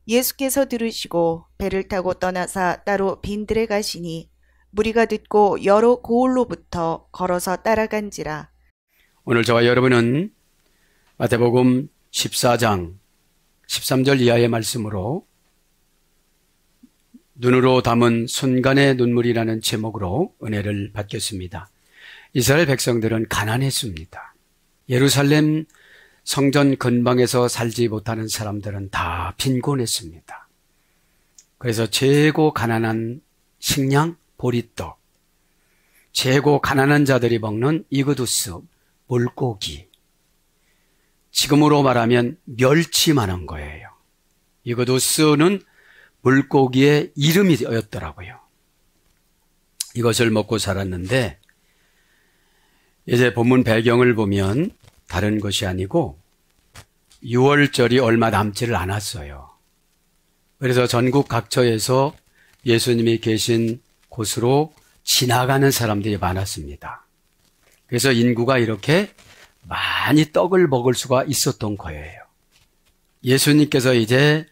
예수께서 들으시고 배를 타고 떠나사 따로 빈들에 가시니 무리가 듣고 여러 고을로부터 걸어서 따라간지라. 오늘 저와 여러분은 마태복음 14장 13절 이하의 말씀으로 눈으로 담은 순간의 눈물이라는 제목으로 은혜를 받겠습니다. 이스라엘 백성들은 가난했습니다. 예루살렘 성전 근방에서 살지 못하는 사람들은 다 빈곤했습니다. 그래서 최고 가난한 식량 보리떡, 최고 가난한 자들이 먹는 이그두스, 물고기, 지금으로 말하면 멸치만한 거예요. 이그두스는 물고기의 이름이었더라고요. 이것을 먹고 살았는데 이제 본문 배경을 보면 다른 것이 아니고 6월절이 얼마 남지를 않았어요. 그래서 전국 각처에서 예수님이 계신 곳으로 지나가는 사람들이 많았습니다. 그래서 인구가 이렇게 많이 떡을 먹을 수가 있었던 거예요. 예수님께서 이제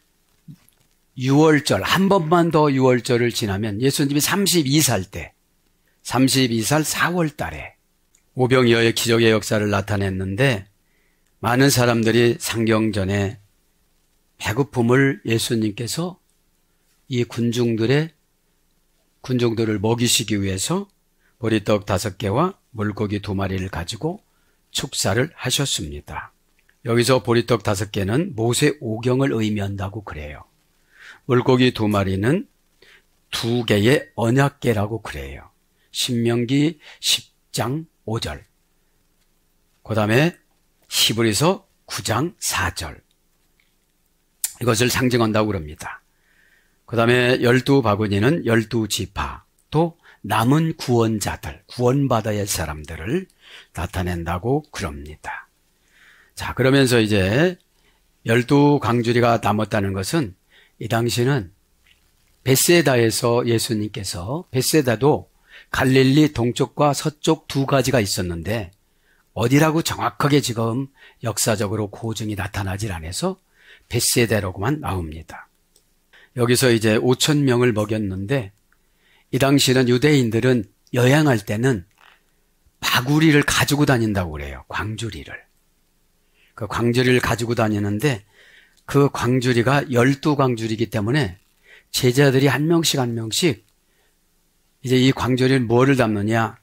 6월절, 한 번만 더 6월절을 지나면 예수님이 32살 때, 32살 4월 달에 오병이어의 기적의 역사를 나타냈는데 많은 사람들이 상경전에 배고픔을 예수님께서 이 군중들을 먹이시기 위해서 보리떡 5개와 물고기 2마리를 가지고 축사를 하셨습니다. 여기서 보리떡 5개는 모세 오경을 의미한다고 그래요. 물고기 2마리는 2개의 언약궤라고 그래요. 신명기 10장 5절. 그 다음에 히브리서 9장 4절. 이것을 상징한다고 그럽니다. 그 다음에 12바구니는 12지파, 또 남은 구원자들, 구원받아야 할 사람들을 나타낸다고 그럽니다. 자, 그러면서 이제 12광주리가 남았다는 것은 이 당시는 벳세다에서 예수님께서, 벳세다도 갈릴리 동쪽과 서쪽 2가지가 있었는데 어디라고 정확하게 지금 역사적으로 고증이 나타나질 않아서 벳세다라고만 나옵니다. 여기서 이제 5,000명을 먹였는데 이 당시는 유대인들은 여행할 때는 바구리를 가지고 다닌다고 그래요. 광주리를. 그 광주리를 가지고 다니는데 그 광주리가 12광주리이기 때문에 제자들이 한 명씩 이제 이 광주리를 뭐를 담느냐?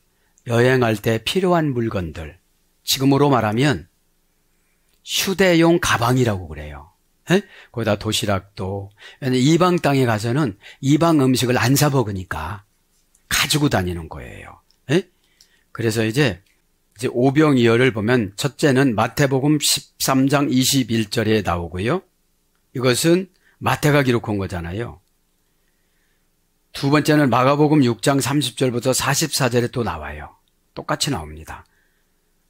여행할 때 필요한 물건들. 지금으로 말하면 휴대용 가방이라고 그래요. 에? 거기다 도시락도. 이방 땅에 가서는 이방 음식을 안 사 먹으니까 가지고 다니는 거예요. 에? 그래서 이제 오병이어를 보면 첫째는 마태복음 13장 21절에 나오고요. 이것은 마태가 기록한 거잖아요. 두 번째는 마가복음 6장 30절부터 44절에 또 나와요. 똑같이 나옵니다.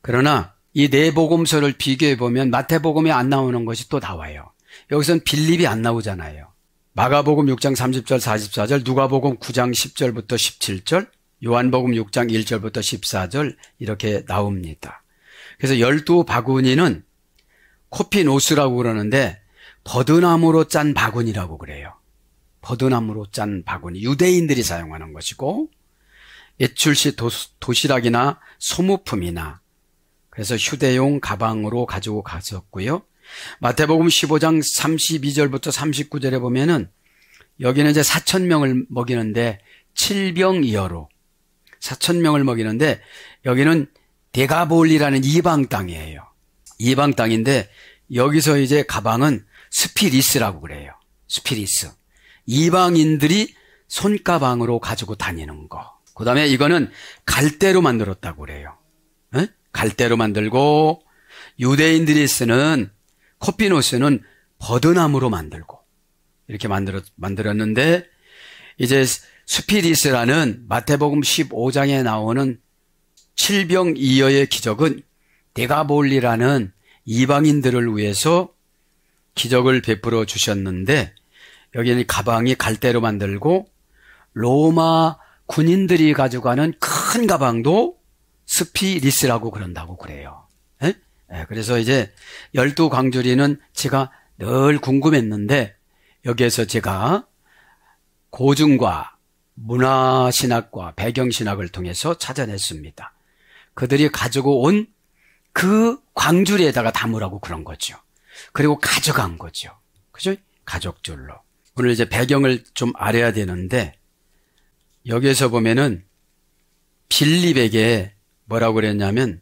그러나 이 네 복음서를 비교해 보면 마태복음에 안 나오는 것이 또 나와요. 여기서는 빌립이 안 나오잖아요. 마가복음 6장 30절 44절, 누가복음 9장 10절부터 17절, 요한복음 6장 1절부터 14절 이렇게 나옵니다. 그래서 12바구니는 코피노스라고 그러는데 버드나무로 짠 바구니라고 그래요. 버드나무로 짠 바구니, 유대인들이 사용하는 것이고 예출시 도시락이나 소모품이나 그래서 휴대용 가방으로 가지고 갔었고요. 마태복음 15장 32절부터 39절에 보면은 여기는 이제 4,000명을 먹이는데 7병이어로 4,000명을 먹이는데 여기는 데가볼리라는 이방 땅이에요. 이방 땅인데 여기서 이제 가방은 스피리스라고 그래요. 스피리스. 이방인들이 손가방으로 가지고 다니는 거. 그 다음에 이거는 갈대로 만들었다고 그래요. 에? 갈대로 만들고 유대인들이 쓰는 코피노스는 버드나무로 만들고 이렇게 만들었는데 이제 스피리스라는 마태복음 15장에 나오는 7병이어의 기적은 데가볼리라는 이방인들을 위해서 기적을 베풀어 주셨는데 여기는 가방이 갈대로 만들고 로마 군인들이 가져가는 큰 가방도 스피리스라고 그런다고 그래요. 그래서 이제 12광주리는 제가 늘 궁금했는데 여기에서 제가 고증과 문화신학과 배경신학을 통해서 찾아냈습니다. 그들이 가지고 온 그 광주리에다가 담으라고 그런 거죠. 그리고 가져간 거죠. 그죠? 가족줄로. 오늘 이제 배경을 좀 알아야 되는데, 여기에서 보면은 빌립에게 뭐라고 그랬냐면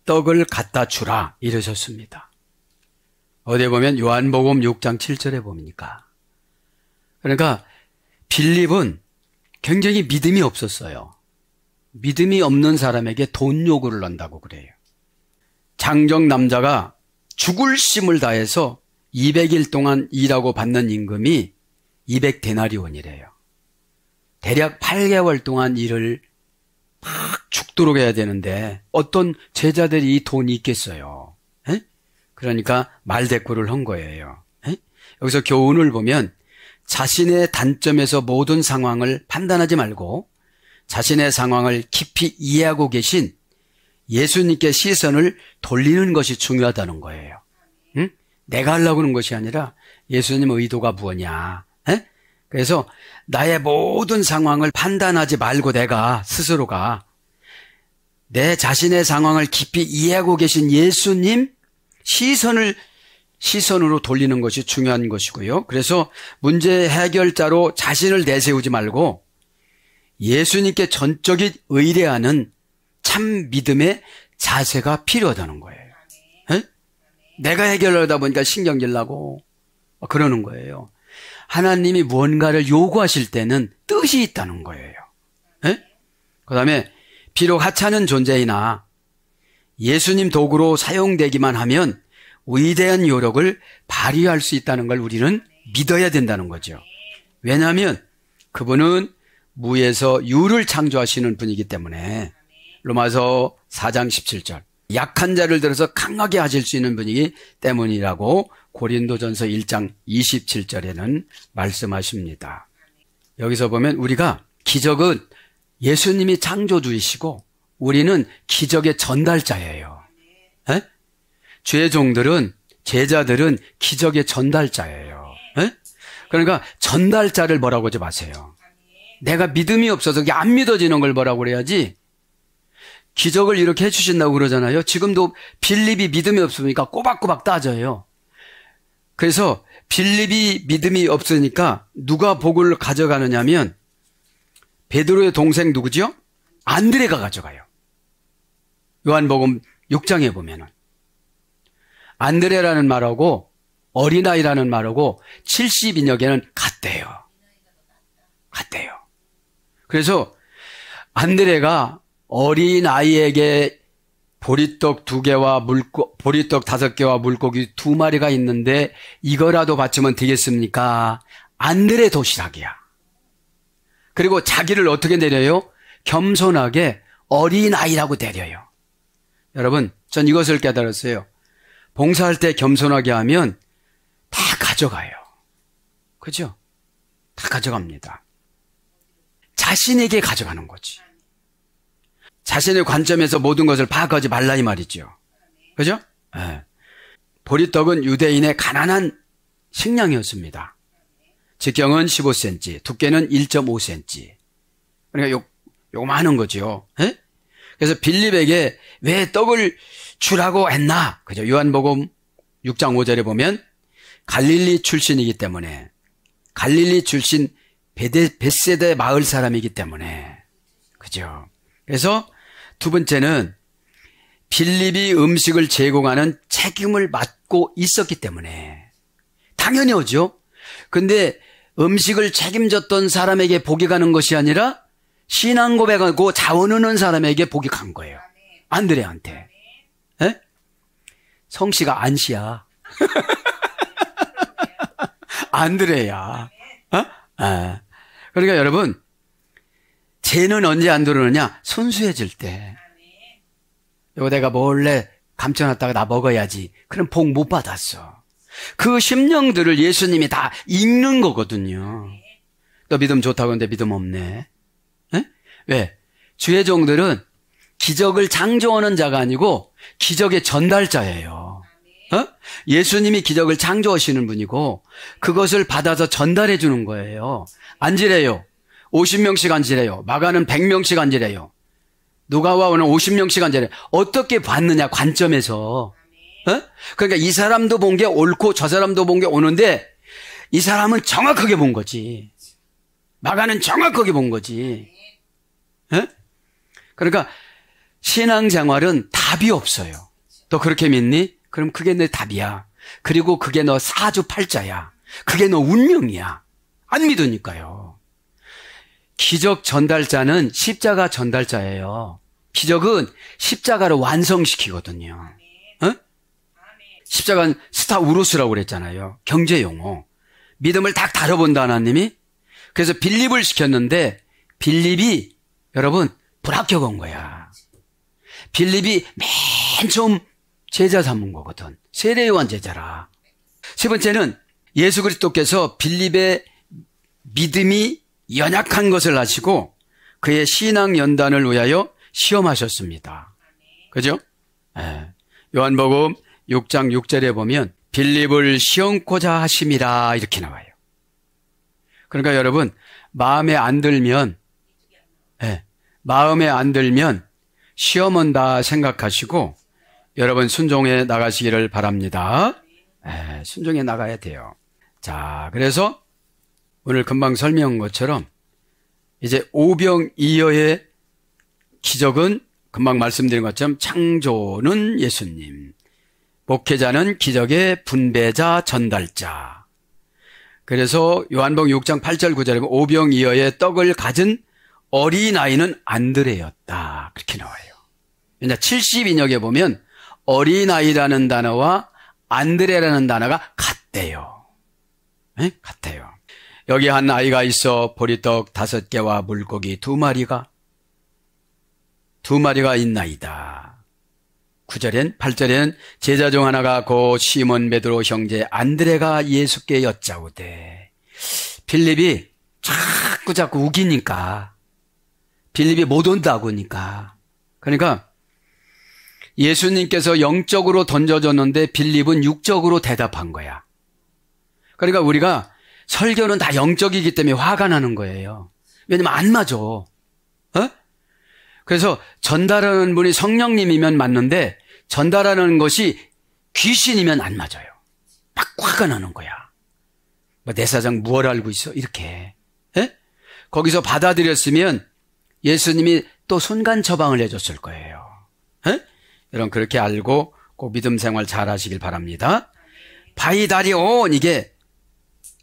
떡을 갖다 주라 이러셨습니다. 어디에 보면 요한복음 6장 7절에 보니까. 그러니까 빌립은 굉장히 믿음이 없었어요. 믿음이 없는 사람에게 돈 요구를 한다고 그래요. 장정 남자가 죽을 힘을 다해서 200일 동안 일하고 받는 임금이 200데나리온이래요. 대략 8개월 동안 일을 막 죽도록 해야 되는데 어떤 제자들이 이 돈이 있겠어요. 에? 그러니까 말대꾸를 한 거예요. 에? 여기서 교훈을 보면 자신의 단점에서 모든 상황을 판단하지 말고 자신의 상황을 깊이 이해하고 계신 예수님께 시선을 돌리는 것이 중요하다는 거예요. 응? 내가 하려고 하는 것이 아니라 예수님 의도가 무엇이냐. 에? 그래서 나의 모든 상황을 판단하지 말고 내가 스스로가 내 자신의 상황을 깊이 이해하고 계신 예수님 시선으로 돌리는 것이 중요한 것이고요. 그래서 문제 해결자로 자신을 내세우지 말고 예수님께 전적인 의뢰하는 참 믿음의 자세가 필요하다는 거예요. 에? 내가 해결하다 보니까 신경질 나고 그러는 거예요. 하나님이 무언가를 요구하실 때는 뜻이 있다는 거예요. 그 다음에 비록 하찮은 존재이나 예수님 도구로 사용되기만 하면 위대한 요력을 발휘할 수 있다는 걸 우리는 믿어야 된다는 거죠. 왜냐하면 그분은 무에서 유를 창조하시는 분이기 때문에. 로마서 4장 17절 약한 자를 들어서 강하게 하실 수 있는 분이기 때문이라고 고린도전서 1장 27절에는 말씀하십니다. 여기서 보면 우리가 기적은 예수님이 창조주이시고 우리는 기적의 전달자예요. 에? 죄종들은 제자들은 기적의 전달자예요. 에? 그러니까 전달자를 뭐라고 하지 마세요. 내가 믿음이 없어서 안 믿어지는 걸 뭐라고 그래야지. 기적을 이렇게 해주신다고 그러잖아요. 지금도 빌립이 믿음이 없으니까 꼬박꼬박 따져요. 그래서 빌립이 믿음이 없으니까 누가 복을 가져가느냐면 베드로의 동생 누구죠? 안드레가 가져가요. 요한복음 6장에 보면은 안드레라는 말하고 어린아이라는 말하고 70인역에는 같대요. 같대요. 그래서 안드레가 어린아이에게 보리떡 2개와 보리떡 5개와 물고기 2마리가 있는데 이거라도 바치면 되겠습니까? 안드레 도시락이야. 그리고 자기를 어떻게 내려요? 겸손하게 어린아이라고 내려요. 여러분, 전 이것을 깨달았어요. 봉사할 때 겸손하게 하면 다 가져가요. 그죠? 다 가져갑니다. 자신에게 가져가는 거지. 자신의 관점에서 모든 것을 파악하지 말라 이 말이죠. 그죠? 네. 보리떡은 유대인의 가난한 식량이었습니다. 직경은 15cm, 두께는 1.5cm. 그러니까 요만한 거죠. 네? 그래서 빌립에게 왜 떡을 주라고 했나? 그죠? 요한복음 6장 5절에 보면 갈릴리 출신이기 때문에 갈릴리 출신 벳세다 마을 사람이기 때문에 그죠? 그래서 두 번째는 빌립이 음식을 제공하는 책임을 맡고 있었기 때문에 당연히 오죠. 근데 음식을 책임졌던 사람에게 복이 가는 것이 아니라 신앙 고백하고 자원하는 사람에게 복이 간 거예요. 안드레한테. 에? 성씨가 안씨야. 안드레야. 어? 그러니까 여러분, 쟤는 언제 안 들어오느냐? 순수해질 때. 이거 내가 몰래 감춰놨다가 나 먹어야지. 그럼 복 못 받았어. 그 심령들을 예수님이 다 읽는 거거든요. 너 믿음 좋다고 하는데 믿음 없네. 에? 왜? 주의 종들은 기적을 창조하는 자가 아니고 기적의 전달자예요. 어? 예수님이 기적을 창조하시는 분이고 그것을 받아서 전달해 주는 거예요. 안지래요. 50명씩 안지래요. 마가는 100명씩 안지래요. 누가와는 50명씩 안지래요. 어떻게 봤느냐 관점에서. 그러니까 이 사람도 본 게 옳고 저 사람도 본 게 오는데 이 사람은 정확하게 본 거지. 마가는 정확하게 본 거지. 그러니까 신앙생활은 답이 없어요. 너 그렇게 믿니? 그럼 그게 내 답이야. 그리고 그게 너 사주팔자야. 그게 너 운명이야. 안 믿으니까요. 기적 전달자는 십자가 전달자예요. 기적은 십자가를 완성시키거든요. 십자가는 스타우로스라고 그랬잖아요. 경제용어. 믿음을 딱 다뤄본다 하나님이. 그래서 빌립을 시켰는데 빌립이 여러분 불합격한 거야. 빌립이 맨 처음 제자 삼은 거거든. 세례요한 제자라. 세 번째는 예수 그리스도께서 빌립의 믿음이 연약한 것을 아시고 그의 신앙 연단을 위하여 시험하셨습니다. 그죠? 요한복음 6장 6절에 보면 빌립을 시험코자 하심이라 이렇게 나와요. 그러니까 여러분 마음에 안 들면 시험 온다 생각하시고 여러분 순종해 나가시기를 바랍니다. 순종해 나가야 돼요. 자, 그래서 오늘 금방 설명한 것처럼 이제 오병이어의 기적은 금방 말씀드린 것처럼 창조는 예수님, 목회자는 기적의 분배자, 전달자. 그래서 요한복음 6장 8절 9절에 보면 오병이어의 떡을 가진 어린아이는 안드레였다. 그렇게 나와요. 왜냐 70인역에 보면 어린아이라는 단어와 안드레라는 단어가 같대요. 같아요. 여기 한 아이가 있어 보리떡 5개와 물고기 2마리가 있나이다. 8절엔 제자 중 하나가 고 시몬 베드로 형제 안드레가 예수께 여짜오되 빌립이 자꾸 우기니까 빌립이 못 온다고 하니까 그러니까 예수님께서 영적으로 던져줬는데 빌립은 육적으로 대답한 거야. 그러니까 우리가 설교는 다 영적이기 때문에 화가 나는 거예요. 왜냐면 안 맞아. 그래서 전달하는 분이 성령님이면 맞는데 전달하는 것이 귀신이면 안 맞아요. 막 화가 나는 거야. 내 사장 무얼 알고 있어? 이렇게. 거기서 받아들였으면 예수님이 또 순간 처방을 해줬을 거예요. 여러분 그렇게 알고 꼭 믿음 생활 잘 하시길 바랍니다. 바이다리온 이게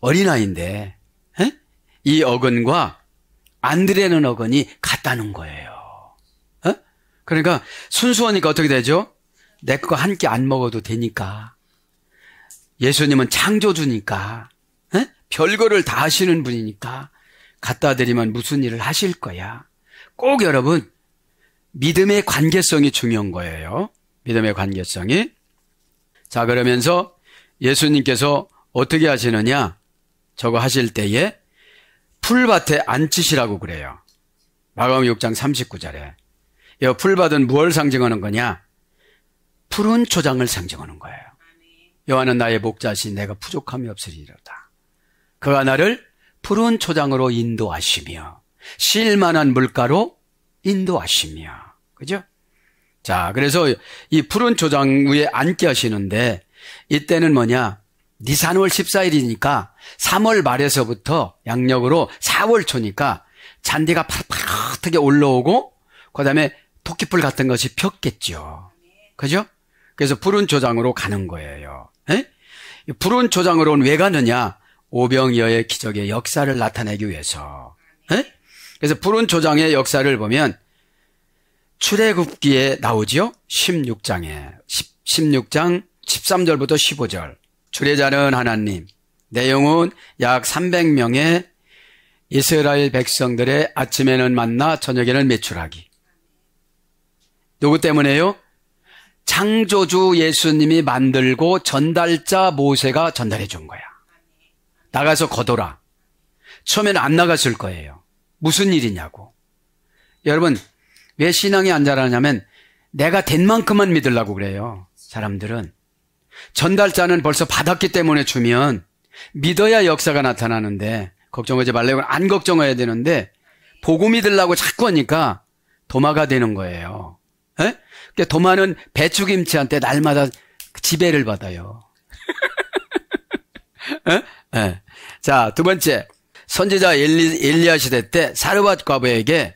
어린아이인데 이 어근과 안드레는 어근이 같다는 거예요. 그러니까 순수하니까 어떻게 되죠? 내 거 한 끼 안 먹어도 되니까. 예수님은 창조주니까 별거를 다 하시는 분이니까 갖다 드리면 무슨 일을 하실 거야. 꼭 여러분 믿음의 관계성이 중요한 거예요. 믿음의 관계성이. 자, 그러면서 예수님께서 어떻게 하시느냐? 저거 하실 때에 풀밭에 앉히시라고 그래요. 마가복음 6장 39절에. 이 풀밭은 무엇을 상징하는 거냐? 푸른 초장을 상징하는 거예요. 여호와는 나의 목자신 내가 부족함이 없으리로다. 그가 나를 푸른 초장으로 인도하시며 쉴만한 물가로 인도하시며. 그죠? 자, 그래서 이 푸른 초장 위에 앉게 하시는데 이때는 뭐냐? 니산월 14일이니까 3월 말에서부터 양력으로 4월 초니까 잔디가 파릇파릇하게 올라오고 그다음에 토끼풀 같은 것이 폈겠죠. 그죠? 그래서 푸른 초장으로 가는 거예요. 푸른 초장으로는 왜 가느냐? 오병이어의 기적의 역사를 나타내기 위해서. 그래서 푸른 초장의 역사를 보면 출애굽기에 나오죠? 16장 13절부터 15절. 주례자는 하나님, 내용은 약 300명의 이스라엘 백성들의 아침에는 만나 저녁에는 메추라기. 누구 때문에요? 창조주 예수님이 만들고 전달자 모세가 전달해 준 거야. 나가서 거둬라. 처음에는 안 나갔을 거예요. 무슨 일이냐고. 여러분, 왜 신앙이 안 자라냐면 내가 된 만큼만 믿으려고 그래요. 사람들은. 전달자는 벌써 받았기 때문에 주면 믿어야 역사가 나타나는데 걱정하지 말라고 안 걱정해야 되는데 보고 믿으려고 자꾸 하니까 도마가 되는 거예요. 에? 그러니까 도마는 배추김치한테 날마다 지배를 받아요. 에? 에. 자, 두 번째. 선지자 엘리야 시대 때 사르밧 과부에게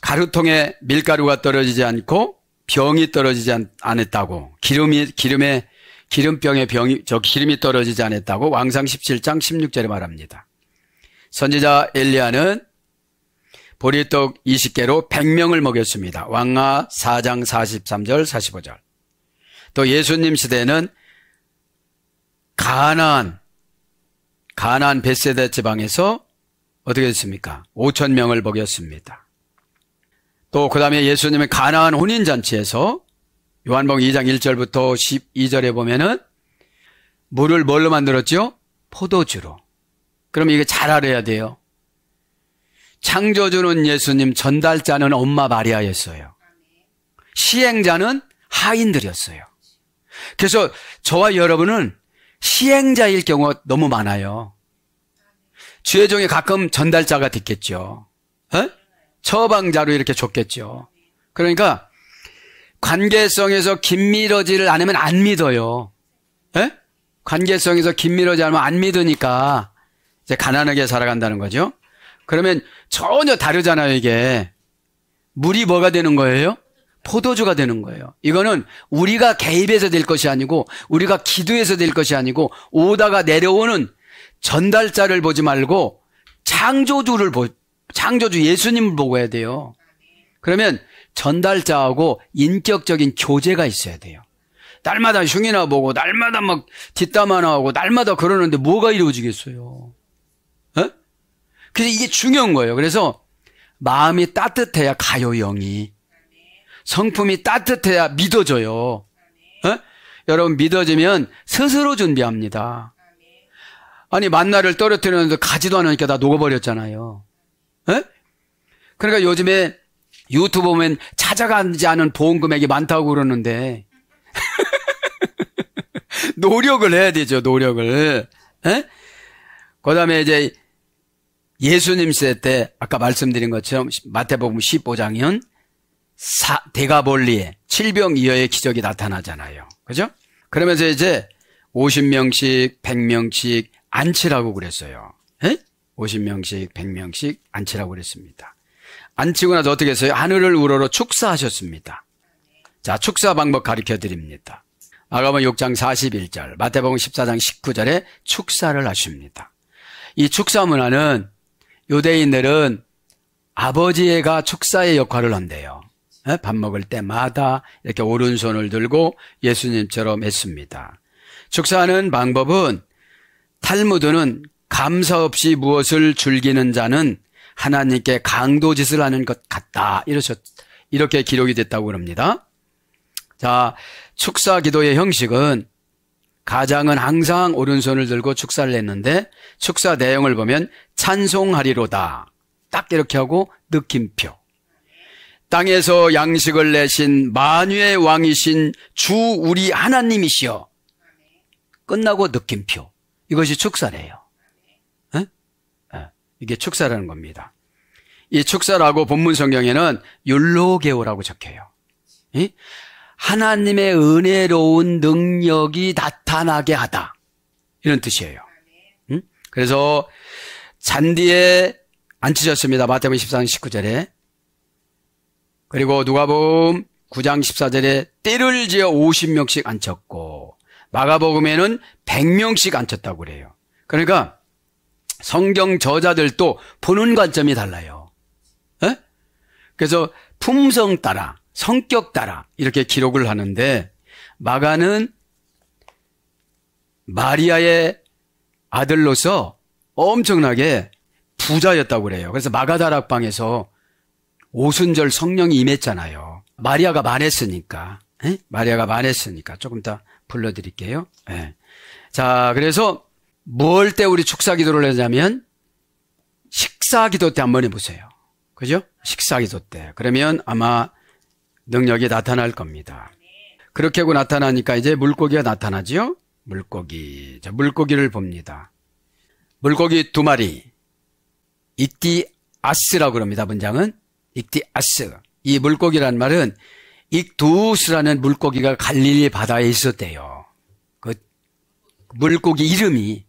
가루통에 밀가루가 떨어지지 않고 병이 떨어지지 않았다고, 기름병에 기름이 떨어지지 않았다고 왕상 17장 16절에 말합니다. 선지자 엘리야는 보리떡 20개로 100명을 먹였습니다. 왕하 4장 43절 45절. 또 예수님 시대에는 가나안 벳세다 지방에서 어떻게 됐습니까? 5,000명을 먹였습니다. 또 그 다음에 예수님의 가나안 혼인잔치에서 요한복음 2장 1절부터 12절에 보면은 물을 뭘로 만들었죠? 포도주로. 그럼 이게 잘 알아야 돼요. 창조주는 예수님, 전달자는 엄마 마리아였어요. 시행자는 하인들이었어요. 그래서 저와 여러분은 시행자일 경우가 너무 많아요. 주의 종이 가끔 전달자가 됐겠죠. 에? 처방자로 이렇게 줬겠죠. 그러니까 관계성에서 긴밀하지를 않으면 안 믿어요. 에? 관계성에서 긴밀하지 않으면 안 믿으니까 이제 가난하게 살아간다는 거죠. 그러면 전혀 다르잖아요, 이게. 물이 뭐가 되는 거예요? 포도주가 되는 거예요. 이거는 우리가 개입해서 될 것이 아니고, 우리가 기도해서 될 것이 아니고, 오다가 내려오는 전달자를 보지 말고 창조주 예수님을 보고 해야 돼요. 그러면 전달자하고 인격적인 교제가 있어야 돼요. 날마다 흉이나 보고 날마다 막 뒷담 하나 하고 날마다 그러는데 뭐가 이루어지겠어요? 에? 그래서 이게 중요한 거예요. 그래서 마음이 따뜻해야 가요, 영이. 성품이 따뜻해야 믿어져요. 에? 여러분, 믿어지면 스스로 준비합니다. 아니, 만나를 떨어뜨리는데 가지도 않으니까 다 녹아버렸잖아요. 에? 그러니까 요즘에 유튜브 보면 찾아가지 않은 보험 금액이 많다고 그러는데 노력을 해야 되죠, 노력을. 에? 그 다음에 이제 예수님 시대 때 아까 말씀드린 것처럼 마태복음 15장이면 데가볼리에 7병2여의 기적이 나타나잖아요. 그죠? 그러면서 이제 50명씩 100명씩 앉히라고 그랬어요. 에? 50명씩 100명씩 앉히라고 그랬습니다. 앉히고 나서 어떻게 했어요? 하늘을 우러러 축사하셨습니다. 자, 축사 방법 가르쳐 드립니다. 마가복음 6장 41절, 마태복음 14장 19절에 축사를 하십니다. 이 축사 문화는 유대인들은 아버지가 축사의 역할을 한대요. 밥 먹을 때마다 이렇게 오른손을 들고 예수님처럼 했습니다. 축사하는 방법은 탈무드는 감사 없이 무엇을 즐기는 자는 하나님께 강도짓을 하는 것 같다. 이렇게 기록이 됐다고 합니다. 자, 축사 기도의 형식은 가장은 항상 오른손을 들고 축사를 했는데 축사 내용을 보면 찬송하리로다. 딱 이렇게 하고 느낌표. 땅에서 양식을 내신 만유의 왕이신 주 우리 하나님이시여. 끝나고 느낌표. 이것이 축사래요. 이게 축사라는 겁니다. 이 축사라고 본문 성경에는 율로게오라고 적혀요. 하나님의 은혜로운 능력이 나타나게 하다. 이런 뜻이에요. 그래서 잔디에 앉히셨습니다. 마태복음 14장 19절에. 그리고 누가복음 9장 14절에 띠를 지어 50명씩 앉혔고 마가복음에는 100명씩 앉혔다고 그래요. 그러니까 성경 저자들도 보는 관점이 달라요. 에? 그래서 품성 따라, 성격 따라 이렇게 기록을 하는데 마가는 마리아의 아들로서 엄청나게 부자였다고 그래요. 그래서 마가다락방에서 오순절 성령이 임했잖아요. 마리아가 말했으니까. 에? 마리아가 말했으니까 조금 더 불러드릴게요. 에. 자, 그래서 뭘 때 우리 축사 기도를 하냐면 식사 기도 때 한번 해보세요. 그죠? 식사 기도 때. 그러면 아마 능력이 나타날 겁니다. 그렇게 하고 나타나니까 이제 물고기가 나타나죠? 물고기. 자, 물고기를 봅니다. 물고기 두 마리. 익디아스라고 그럽니다. 문장은. 익디아스. 이 물고기란 말은 익두스라는 물고기가 갈릴리 바다에 있었대요. 그 물고기 이름이.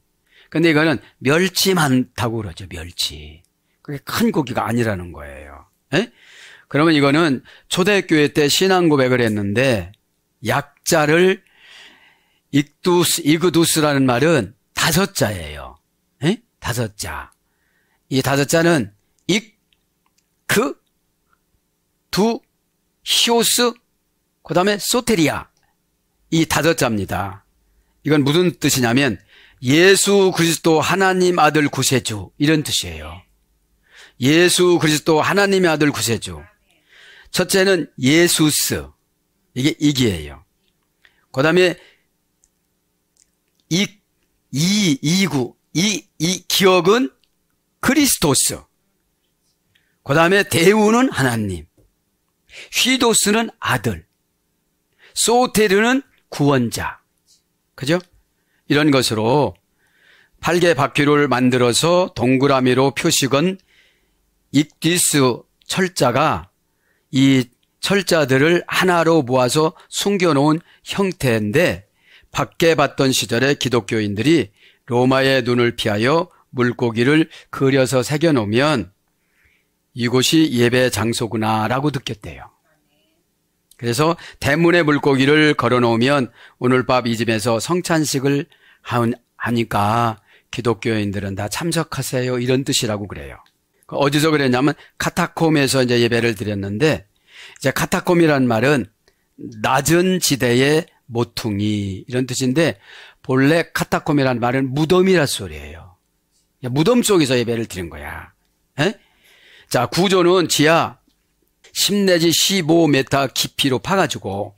근데 이거는 멸치 많다고 그러죠. 멸치. 그게 큰 고기가 아니라는 거예요. 에? 그러면 이거는 초대교회 때 신앙 고백을 했는데 약자를 이그두스라는 말은 5자예요. 에? 5자. 이 5자는 히오스, 그 다음에 소테리아. 이 5자입니다. 이건 무슨 뜻이냐면 예수 그리스도 하나님 아들 구세주 이런 뜻이에요. 예수 그리스도 하나님의 아들 구세주. 첫째는 예수스. 이게 이기예요. 그 다음에 이 기억은 그리스도스. 그 다음에 대우는 하나님. 휘도스는 아들. 소테르는 구원자. 그죠? 이런 것으로 8개 바퀴를 만들어서 동그라미로 표식은 익디스 철자가 이 철자들을 하나로 모아서 숨겨놓은 형태인데 밖에 봤던 시절에 기독교인들이 로마의 눈을 피하여 물고기를 그려서 새겨놓으면 이곳이 예배 장소구나라고 느꼈대요. 그래서 대문에 물고기를 걸어놓으면 오늘 밤 이 집에서 성찬식을 하니까 기독교인들은 다 참석하세요 이런 뜻이라고 그래요. 어디서 그랬냐면 카타콤에서 이제 예배를 드렸는데 이제 카타콤이란 말은 낮은 지대의 모퉁이 이런 뜻인데 본래 카타콤이란 말은 무덤이란 소리예요. 무덤 속에서 예배를 드린 거야. 에? 자, 구조는 지하 10 내지 15m 깊이로 파가지고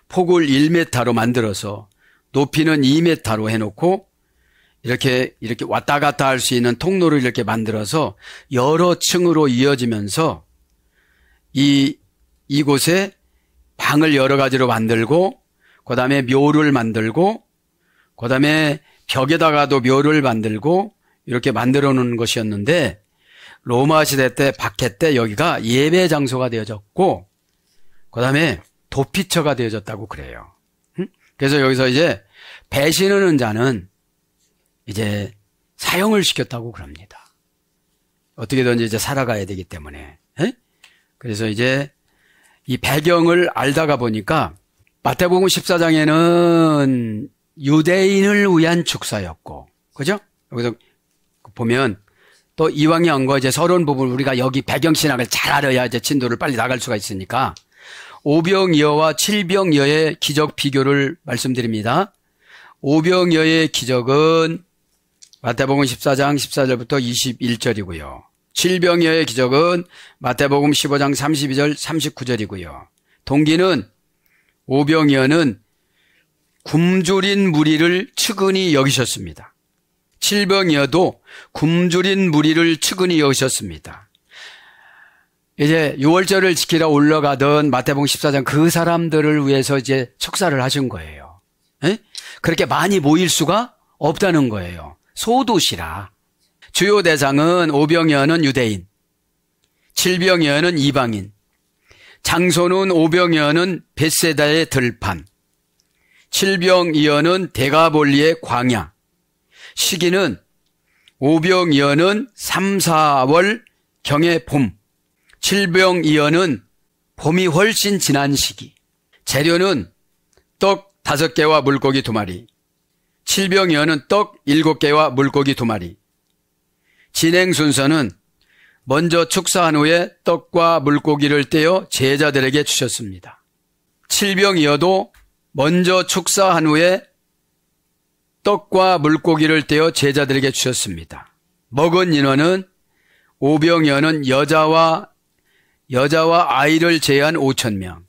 폭을 1m로 만들어서 높이는 2m로 해놓고 이렇게 왔다 갔다 할 수 있는 통로를 이렇게 만들어서 여러 층으로 이어지면서 이곳에 방을 여러 가지로 만들고 그 다음에 묘를 만들고 그 다음에 벽에다가도 묘를 만들고 이렇게 만들어 놓은 것이었는데 로마 시대 때 박해 때 여기가 예배 장소가 되어졌고 그 다음에 도피처가 되어졌다고 그래요. 그래서 여기서 이제 배신하는 자는 이제 사형을 시켰다고 그럽니다. 어떻게든지 이제 살아가야 되기 때문에. 에? 그래서 이제 이 배경을 알다가 보니까 마태복음 14장에는 유대인을 위한 축사였고, 그죠? 여기서 보면 또 이왕이 한 거 이제 서론 부분 우리가 여기 배경신학을 잘 알아야 이제 진도를 빨리 나갈 수가 있으니까 오병이어와 칠병이어의 기적 비교를 말씀드립니다. 오병이어의 기적은 마태복음 14장 14절부터 21절이고요. 칠병이어의 기적은 마태복음 15장 32절 39절이고요. 동기는 오병이어는 굶주린 무리를 측은히 여기셨습니다. 칠병이어도 굶주린 무리를 측은히 여기셨습니다. 이제 6월절을 지키러 올라가던 마태복음 14장 그 사람들을 위해서 이제 축사를 하신 거예요. 에? 그렇게 많이 모일 수가 없다는 거예요. 소도시라. 주요 대상은 오병이어는 유대인, 칠병이어는 이방인, 장소는 오병이어는 벳세다의 들판, 칠병이어는 데가볼리의 광야, 시기는 오병이어는 3, 4월 경의 봄, 칠병이어는 봄이 훨씬 지난 시기, 재료는 떡 5개와 물고기 2마리, 칠병이어는 떡 7개와 물고기 2마리. 진행 순서는 먼저 축사한 후에 떡과 물고기를 떼어 제자들에게 주셨습니다. 칠병이어도 먼저 축사한 후에 떡과 물고기를 떼어 제자들에게 주셨습니다. 먹은 인원은 오병이어는 여자와 아이를 제한 5,000명,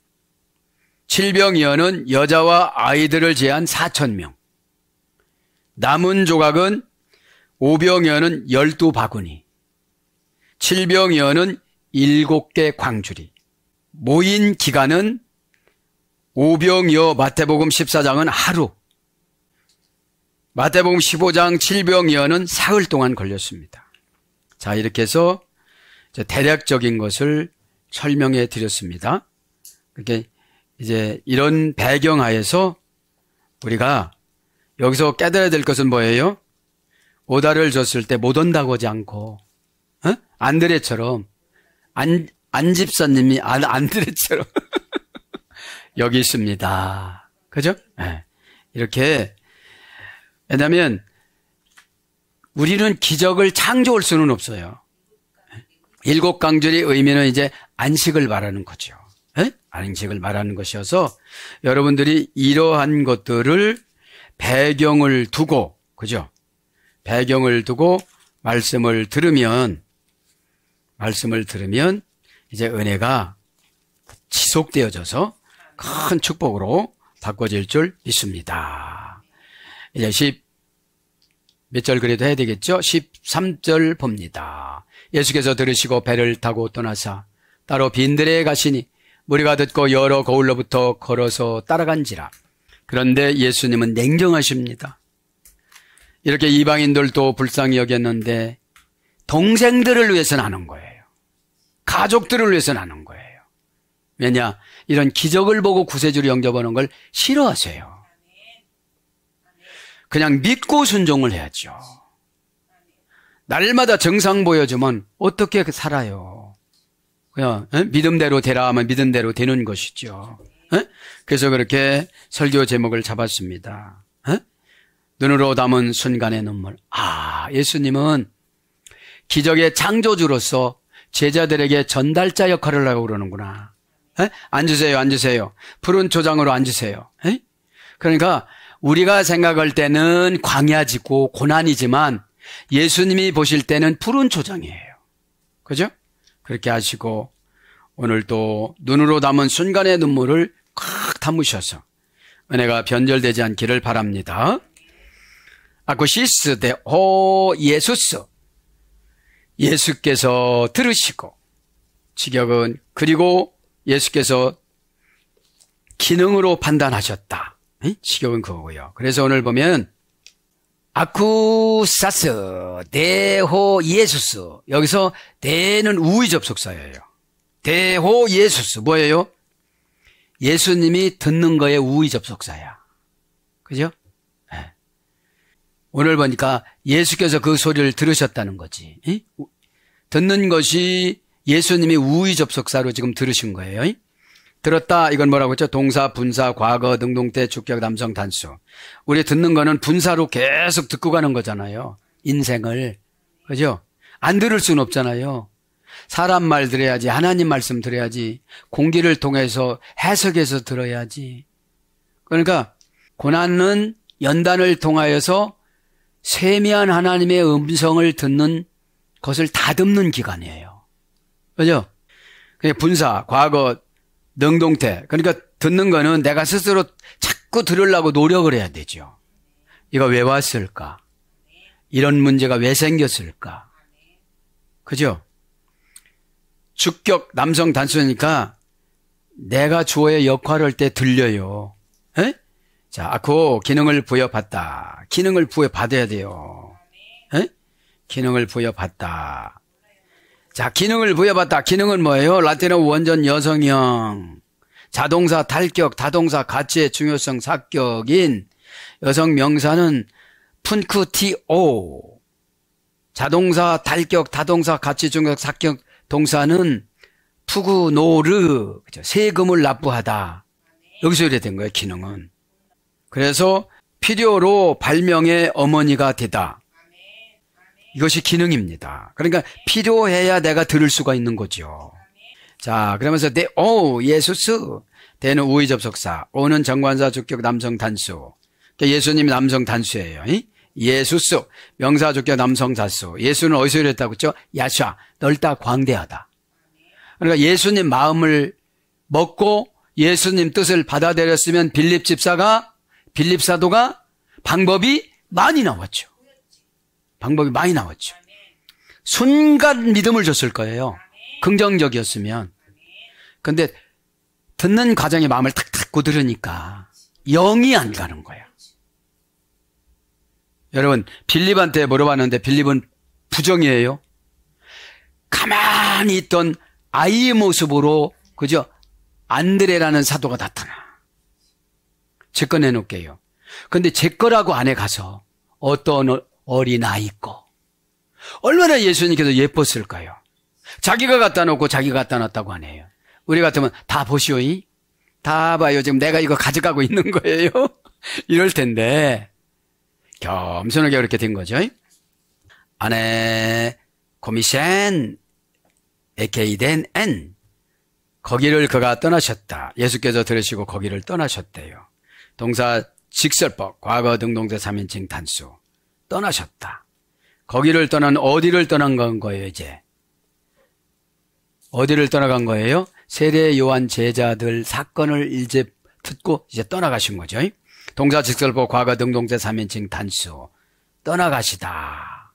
칠병이어는 여자와 아이들을 제한 4,000명, 남은 조각은 오병이어는 12바구니, 칠병이어는 7개 광주리, 모인 기간은 5병이요. 마태복음 14장은 하루. 마태복음 15장 7병이어는 사흘 동안 걸렸습니다. 자, 이렇게 해서 대략적인 것을 설명해 드렸습니다. 그렇게 이제 이런 배경하에서 우리가 여기서 깨달아야 될 것은 뭐예요? 오다를 줬을 때 못 온다고 하지 않고, 안드레처럼, 안 집사님이 안드레처럼 여기 있습니다. 그죠? 네. 이렇게. 왜냐하면 우리는 기적을 창조할 수는 없어요. 일곱 강절의 의미는 이제 안식을 말하는 거죠. 안식을 말하는 것이어서 여러분들이 이러한 것들을 배경을 두고, 그죠? 배경을 두고 말씀을 들으면 이제 은혜가 지속되어져서 큰 축복으로 바꿔질 줄 믿습니다. 이제 몇 절 그래도 해야 되겠죠? 13절 봅니다. 예수께서 들으시고 배를 타고 떠나사 따로 빈들에 가시니 무리가 듣고 여러 거울로부터 걸어서 따라간지라. 그런데 예수님은 냉정하십니다. 이렇게 이방인들도 불쌍히 여겼는데 동생들을 위해서는 하는 거예요. 가족들을 위해서는 하는 거예요. 왜냐? 이런 기적을 보고 구세주를 영접하는 걸 싫어하세요. 그냥 믿고 순종을 해야죠. 날마다 정상 보여주면 어떻게 살아요? 그냥 믿음대로 되라 하면 믿음대로 되는 것이죠. 그래서 그렇게 설교 제목을 잡았습니다. 눈으로 담은 순간의 눈물. 예수님은 기적의 창조주로서 제자들에게 전달자 역할을 하고 그러는구나. 앉으세요. 푸른 초장으로 앉으세요. 그러니까 우리가 생각할 때는 광야지고 고난이지만 예수님이 보실 때는 푸른 초장이에요. 그죠? 그렇게 하시고 오늘 또 눈으로 담은 순간의 눈물을 콱 담으셔서 은혜가 변절되지 않기를 바랍니다. 아쿠시스 데 오 예수스. 예수께서 들으시고 직역은 그리고 예수께서 기능으로 판단하셨다. 직역은 그거고요. 그래서 오늘 보면 아쿠사스 데호 예수스. 여기서 데는 우의 접속사예요. 데호 예수스 뭐예요? 예수님이 듣는 거에 우의 접속사야. 그죠? 네. 오늘 보니까 예수께서 그 소리를 들으셨다는 거지. 듣는 것이 예수님이 우의 접속사로 지금 들으신 거예요. 들었다 이건 뭐라고 했죠? 동사, 분사, 과거, 능동태, 주격, 남성, 단수. 우리 듣는 거는 분사로 계속 듣고 가는 거잖아요. 인생을. 그죠? 안 들을 수는 없잖아요. 사람 말 들어야지, 하나님 말씀 들어야지, 공기를 통해서 해석해서 들어야지. 그러니까 고난은 연단을 통하여서 세미한 하나님의 음성을 듣는 것을 다듬는 기간이에요. 그죠? 분사, 과거, 능동태. 그러니까 듣는 거는 내가 스스로 자꾸 들으려고 노력을 해야 되죠. 이거 왜 왔을까? 이런 문제가 왜 생겼을까? 그죠? 주격 남성 단수니까 내가 주어의 역할을 할 때 들려요. 에? 자, 그 기능을 부여받다. 기능을 부여받아야 돼요. 에? 기능을 부여받다. 자, 기능을 부여받다. 기능은 뭐예요? 라틴어 원전 여성형. 자동사 탈격, 다동사 가치의 중요성 사격인 여성 명사는 푼쿠티오. 자동사 탈격, 다동사 가치 중요성 사격 동사는 푸구노르. 세금을 납부하다. 여기서 이래 된 거예요, 기능은. 그래서 필요로 발명의 어머니가 되다. 이것이 기능입니다. 그러니까 필요해야 내가 들을 수가 있는 거죠. 자, 그러면서 예수스. 대는 우의 접속사. 오는 정관사 주격 남성 단수. 그러니까 예수님이 남성 단수예요. 예수스. 명사 주격 남성 단수. 예수는 어디서 이랬다고 했죠? 야샤. 넓다 광대하다. 그러니까 예수님 마음을 먹고 예수님 뜻을 받아들였으면 빌립 사도가 방법이 많이 나왔죠. 순간 믿음을 줬을 거예요. 긍정적이었으면. 근데 듣는 과정에 마음을 탁 닫고 들으니까 영이 안 가는 거야. 여러분, 빌립한테 물어봤는데 빌립은 부정이에요. 가만히 있던 아이의 모습으로, 그죠? 안드레라는 사도가 나타나. 제 거 내놓을게요. 근데 제 거라고 안에 가서 어떤 어린아이 거. 얼마나 예수님께서 예뻤을까요? 자기가 갖다 놓고 자기가 갖다 놨다고 하네요. 우리 같으면 다 보시오이? 다 봐요. 지금 내가 이거 가져가고 있는 거예요. 이럴 텐데 겸손하게 그렇게 된 거죠. 안에 코미센 에케이덴 엔 거기를 그가 떠나셨다. 예수께서 들으시고 거기를 떠나셨대요. 동사 직설법 과거 등동사 3인칭 단수 떠나셨다. 거기를 떠난 어디를 떠난 건 거예요? 이제 어디를 떠나간 거예요? 세례 요한 제자들 사건을 이제 듣고 이제 떠나가신 거죠. 동사 직설법 과거 등동사 3인칭 단수 떠나가시다.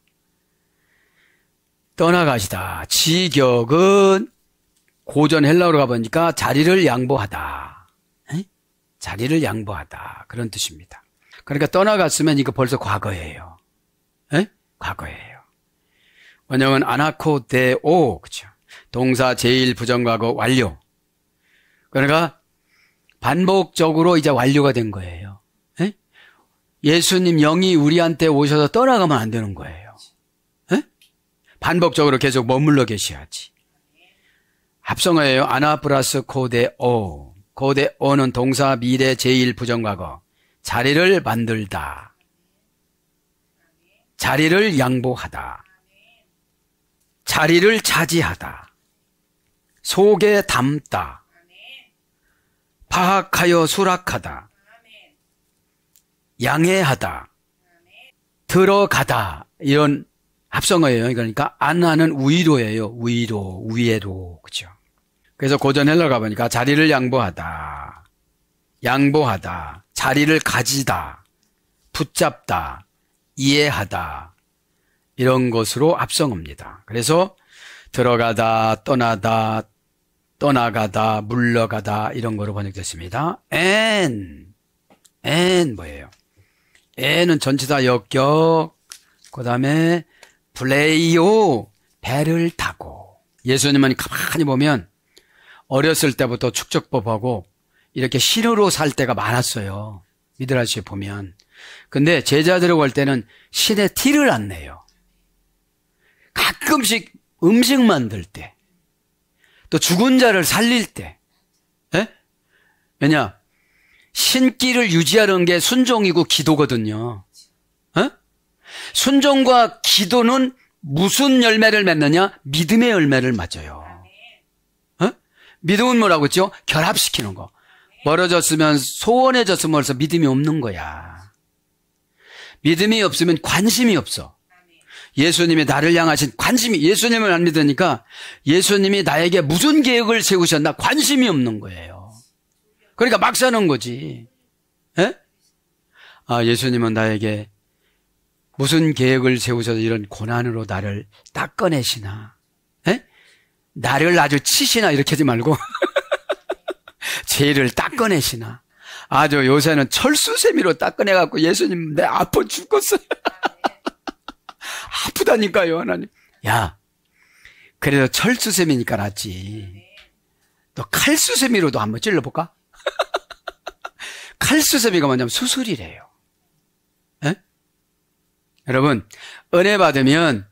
떠나가시다. 지격은 고전 헬라어로 가보니까 자리를 양보하다. 자리를 양보하다. 그런 뜻입니다. 그러니까 떠나갔으면 이거 벌써 과거예요. 과거예요. 원형은 아나코데오, 그죠? 동사 제1 부정과거 완료. 그러니까 반복적으로 이제 완료가 된 거예요. 예수님 영이 우리한테 오셔서 떠나가면 안 되는 거예요. 반복적으로 계속 머물러 계셔야지. 합성어예요. 아나 플러스 코데오. 코데오는 동사 미래 제1 부정과거. 자리를 만들다. 자리를 양보하다. 자리를 차지하다. 속에 담다. 파악하여 수락하다. 양해하다. 들어가다. 이런 합성어예요. 그러니까 안하는 위로예요. 위로, 위에로. 그죠? 그래서 고전 헬라 가보니까 자리를 양보하다. 양보하다. 자리를 가지다. 붙잡다. 이해하다. 이런 것으로 합성어입니다. 그래서 들어가다, 떠나다, 떠나가다, 물러가다 이런 거로 번역됐습니다. and 뭐예요? and는 전치사 역격, 그 다음에 플레이오, 배를 타고. 예수님은 가만히 보면 어렸을 때부터 축적법하고 이렇게 신으로 살 때가 많았어요. 미드라시에 보면. 근데 제자들하고 할 때는 신의 티를 안 내요. 가끔씩 음식 만들 때, 또 죽은 자를 살릴 때. 왜냐? 신기를 유지하는 게 순종이고 기도거든요. 순종과 기도는 무슨 열매를 맺느냐? 믿음의 열매를 맞아요. 믿음은 뭐라고 했죠? 결합시키는 거. 멀어졌으면, 소원해졌으면 벌써 믿음이 없는 거야. 믿음이 없으면 관심이 없어. 예수님이 나를 향하신 관심이, 예수님을 안 믿으니까 예수님이 나에게 무슨 계획을 세우셨나 관심이 없는 거예요. 그러니까 막 사는 거지. 예수님은 나에게 무슨 계획을 세우셔서 이런 고난으로 나를 닦아내시나. 나를 아주 치시나 이렇게 하지 말고 죄를 닦아내시나. 아주 요새는 철수세미로 닦아내갖고 예수님 내 아파 죽겠어요. 아프다니까요, 하나님. 야, 그래도 철수세미니까 낫지. 너 칼수세미로도 한번 찔러볼까? 칼수세미가 뭐냐면 수술이래요. 여러분, 은혜 받으면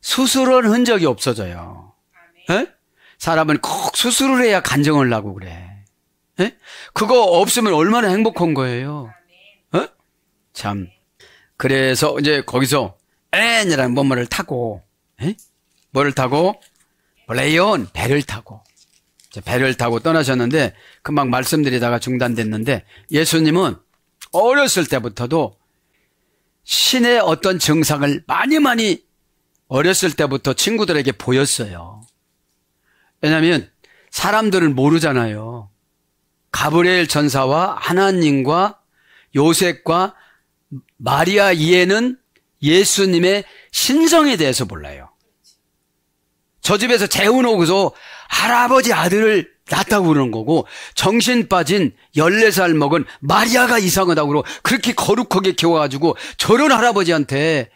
수술은 흔적이 없어져요. 사람은 꼭 수술을 해야 간증을 하고 그래. 그거 없으면 얼마나 행복한 거예요. 참. 그래서 이제 거기서 엔이라는 뭐뭐를 타고, 뭐를 타고? 레이온, 배를 타고. 배를 타고 떠나셨는데 금방 말씀드리다가 중단됐는데 예수님은 어렸을 때부터도 신의 어떤 증상을 많이 어렸을 때부터 친구들에게 보였어요. 왜냐하면 사람들은 모르잖아요. 가브리엘 전사와 하나님과 요셉과 마리아 이해는 예수님의 신성에 대해서 몰라요. 저 집에서 재운 오고서 할아버지 아들을 낫다고 그러는 거고, 정신 빠진 14살 먹은 마리아가 이상하다고 그러고, 그렇게 거룩하게 키워가지고 저런 할아버지한테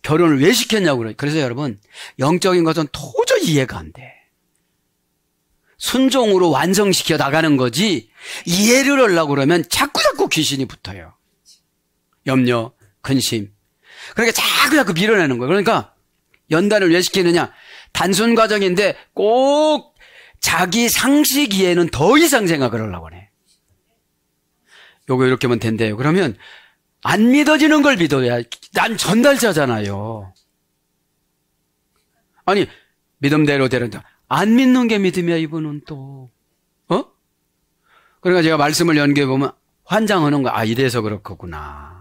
결혼을 왜 시켰냐고 그래요. 그래서 여러분, 영적인 것은 도저히 이해가 안 돼. 순종으로 완성시켜 나가는 거지, 이해를 하려고 그러면 자꾸 귀신이 붙어요. 염려, 근심. 그러니까 자꾸 밀어내는 거예요. 그러니까 연단을 왜 시키느냐? 단순 과정인데 꼭 자기 상식 이해는 더 이상 생각을 하려고 해. 요거 이렇게 하면 된대요. 그러면 안 믿어지는 걸 믿어야. 난 전달자잖아요. 아니, 믿음대로 되는데 안 믿는 게 믿음이야, 이분은 또. 그러니까 제가 말씀을 연구해 보면 환장하는 거. 아, 이래서 그렇겠구나.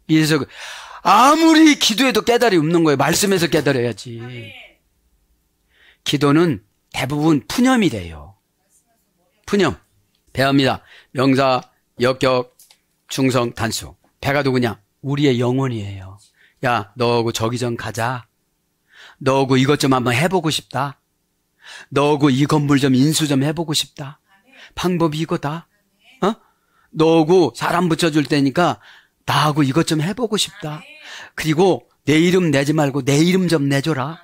이래서 아무리 기도해도 깨달음이 없는 거예요. 말씀에서 깨달아야지. 기도는 대부분 푸념이 돼요. 푸념. 배합니다. 명사, 역격, 중성, 단수. 배가 누구냐? 우리의 영혼이에요. 야, 너하고 저기 좀 가자. 너하고 이것 좀 한번 해보고 싶다. 너하고 이 건물 좀 인수 좀 해보고 싶다. 방법이 이거다. 너하고 사람 붙여줄 테니까 나하고 이것 좀 해보고 싶다. 그리고 내 이름 내지 말고 내 이름 좀 내줘라.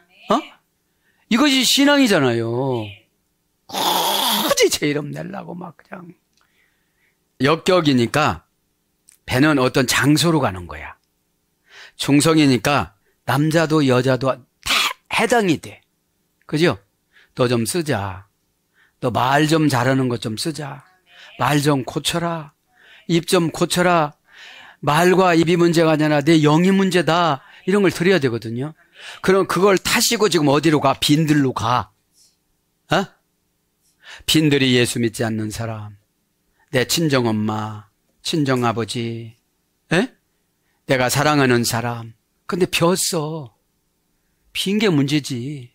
이것이 신앙이잖아요. 굳이 제 이름 내려고 막 그냥. 역격이니까 배는 어떤 장소로 가는 거야. 중성이니까 남자도 여자도 다 해당이 돼. 그죠? 너 좀 쓰자. 너 말 좀 잘하는 것 좀 쓰자. 말 좀 고쳐라. 입 좀 고쳐라. 말과 입이 문제가 아니라 내 영이 문제다. 이런 걸 드려야 되거든요. 그럼 그걸 타시고 지금 어디로 가? 빈들로 가. 빈들이 예수 믿지 않는 사람. 내 친정엄마, 친정아버지, 내가 사랑하는 사람. 근데 비었어. 빈 게 문제지.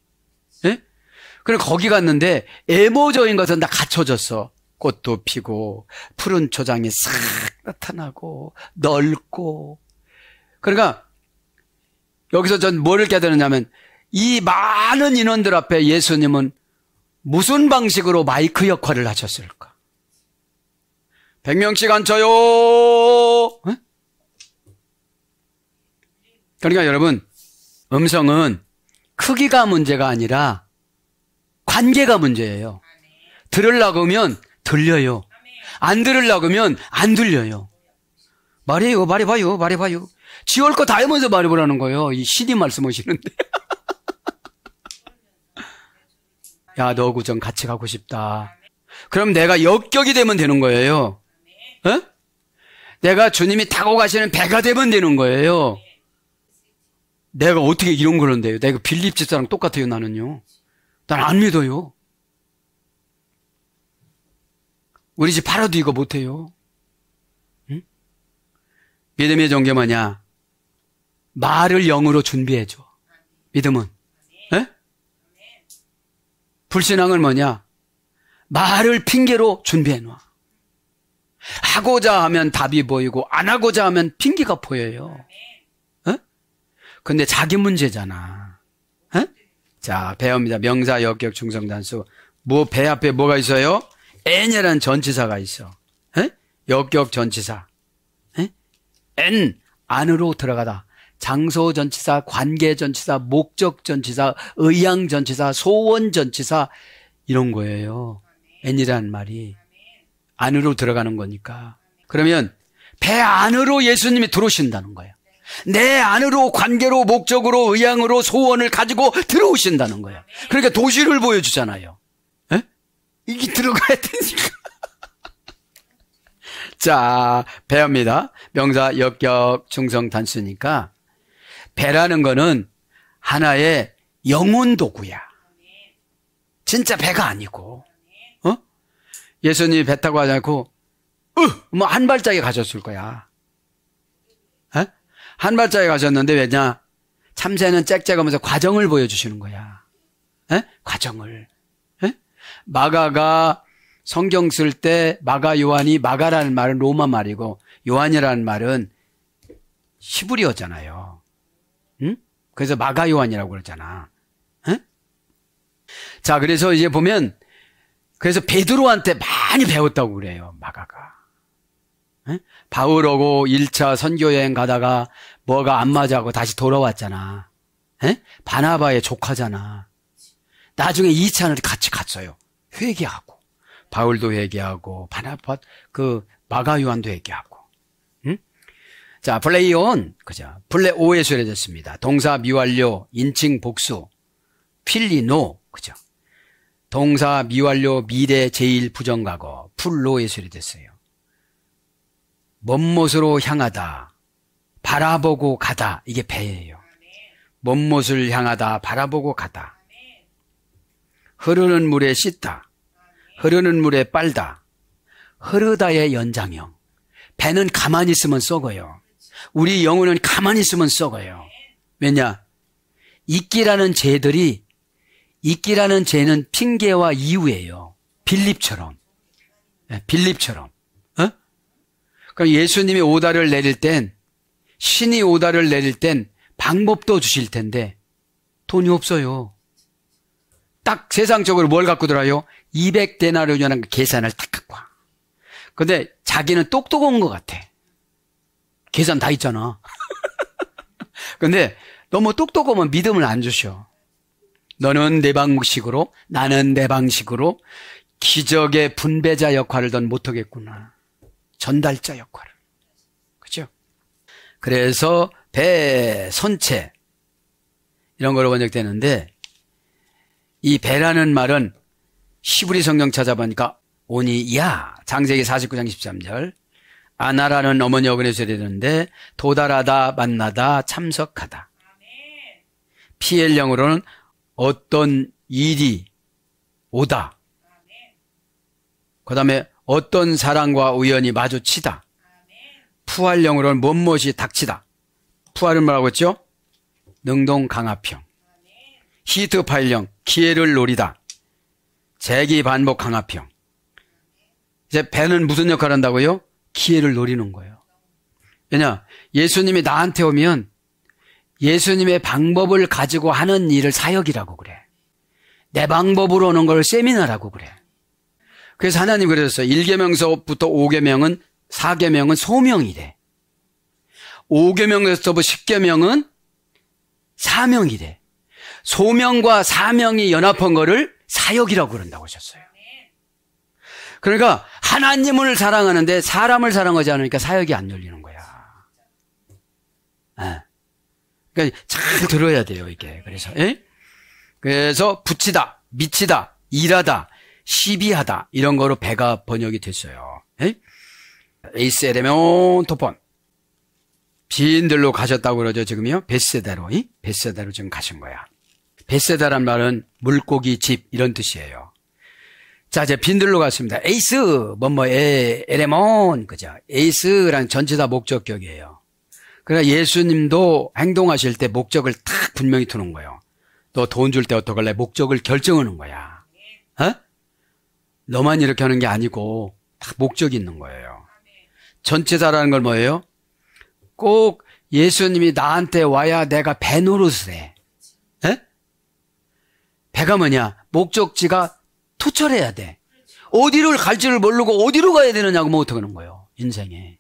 그럼 거기 갔는데 애모적인 것은 다 갖춰졌어. 꽃도 피고 푸른 초장이 싹 나타나고 넓고. 그러니까 여기서 전 뭐를 깨달았냐면 이 많은 인원들 앞에 예수님은 무슨 방식으로 마이크 역할을 하셨을까? 100명씩 앉혀요. 그러니까 여러분, 음성은 크기가 문제가 아니라 관계가 문제예요. 들으려고 하면 들려요. 안 들으려고 하면 안 들려요. 말해봐요. 지올 거 다 하면서 말해보라는 거예요. 이 CD 말씀하시는데. 야, 너하고 좀 같이 가고 싶다. 그럼 내가 역격이 되면 되는 거예요. 내가 주님이 타고 가시는 배가 되면 되는 거예요. 내가 어떻게 이런 걸 한대요? 내가 빌립 집사랑 똑같아요, 나는요. 난 안 믿어요. 우리 집 팔아도 이거 못해요. 응? 믿음의 종교 뭐냐? 말을 영으로 준비해줘. 믿음은. 불신앙은 뭐냐? 말을 핑계로 준비해놔. 하고자 하면 답이 보이고 안 하고자 하면 핑계가 보여요. 근데 자기 문제잖아. 자, 배웁니다. 명사, 역격, 중성, 단수. 배 앞에 뭐가 있어요? n이라는 전치사가 있어. 역격 전치사. n 안으로 들어가다. 장소 전치사, 관계 전치사, 목적 전치사, 의향 전치사, 소원 전치사 이런 거예요. n이라는 말이 안으로 들어가는 거니까. 그러면 배 안으로 예수님이 들어오신다는 거예요. 내 안으로 관계로 목적으로 의향으로 소원을 가지고 들어오신다는 거예요. 그러니까 도시를 보여주잖아요. 이게 들어가야 되니까. 자, 배합니다. 명사, 역격, 중성, 단수니까 배라는 거는 하나의 영혼 도구야. 진짜 배가 아니고. 예수님이 배 타고 가지 않고 뭐 한 발짝에 가셨을 거야. 한 발짝에 가셨는데 왜냐? 참새는 짹짹하면서 과정을 보여주시는 거야. 과정을. 마가가 성경 쓸 때 마가 요한이, 마가라는 말은 로마 말이고 요한이라는 말은 히브리어잖아요. 그래서 마가 요한이라고 그러잖아. 자, 그래서 이제 보면 그래서 베드로한테 많이 배웠다고 그래요, 마가가. 에? 바울하고 1차 선교여행 가다가 뭐가 안 맞아고 다시 돌아왔잖아. 에? 바나바의 조카잖아. 나중에 2차는 같이 갔어요. 회개하고. 바울도 회개하고, 바나바, 마가 요한도 회개하고. 응? 자, 플레이온, 그죠. 플레오에 수련됐습니다. 동사 미완료, 인칭 복수, 필리노, 그죠. 동사 미완료, 미래 제일 부정과거, 풀로에 수련됐어요. 먼 곳으로 향하다, 바라보고 가다, 이게 배예요. 먼 곳을 향하다, 바라보고 가다. 흐르는 물에 씻다, 흐르는 물에 빨다, 흐르다의 연장형. 배는 가만히 있으면 썩어요. 우리 영혼은 가만히 있으면 썩어요. 왜냐? 있기라는 죄는 핑계와 이유예요. 빌립처럼. 빌립처럼. 어? 그럼 예수님이 오다를 내릴 땐, 신이 오다를 내릴 땐 방법도 주실 텐데 돈이 없어요. 딱 세상적으로 뭘 갖고 들어요? 200데나리온이라는 계산을 딱 갖고 와. 근데 자기는 똑똑한 것 같아. 계산 다 있잖아. 근데 너무 똑똑하면 믿음을 안 주셔. 너는 내 방식으로, 나는 내 방식으로 기적의 분배자 역할을 넌 못하겠구나. 전달자 역할을. 그죠? 그래서 배, 선체 이런 거로 번역되는데 이 배라는 말은 히브리 성경 찾아보니까 오니야, 창세기 49장 13절. 아나라는 어머니 어근에서 되는데 도달하다, 만나다, 참석하다. PL형으로는 어떤 일이 오다. 그 다음에 어떤 사람과 우연히 마주치다. 푸활형으로는 뭔것이 닥치다. 푸활은 뭐라고 했죠? 능동강압형. 히트파일형, 기회를 노리다. 재기 반복 강압형. 이제 배는 무슨 역할을 한다고요? 기회를 노리는 거예요. 왜냐? 예수님이 나한테 오면 예수님의 방법을 가지고 하는 일을 사역이라고 그래. 내 방법으로 오는 걸 세미나라고 그래. 그래서 하나님 그러셨어요. 1계명서부터 5계명은 4계명은 소명이래. 5계명에서부터 10계명은 사명이래. 소명과 사명이 연합한 거를 사역이라고 그런다고 하셨어요. 그러니까 하나님을 사랑하는데 사람을 사랑하지 않으니까 사역이 안 열리는 거야. 그러니까 잘 들어야 돼요, 이게. 그래서 붙이다, 미치다, 일하다, 시비하다 이런 거로 배가 번역이 됐어요. 에이스 에레몬 토폰. 지인들로 가셨다고 그러죠, 지금요? 벳세다로 지금 가신 거야. 벳세다란 말은 물고기 집 이런 뜻이에요. 자, 이제 빈들로 갔습니다. 에이스, 에레몬, 그죠? 에이스란 전체 다 목적격이에요. 그러니까 예수님도 행동하실 때 목적을 딱 분명히 두는 거예요. 너 돈 줄 때 어떡할래? 목적을 결정하는 거야. 너만 이렇게 하는 게 아니고 딱 목적이 있는 거예요. 전체다라는 걸 뭐예요? 꼭 예수님이 나한테 와야 내가 배 노릇을 해. 배가 뭐냐? 목적지가 투철해야 돼. 어디를 갈지를 모르고 어디로 가야 되느냐고 뭐 어떡하는 거예요, 인생에.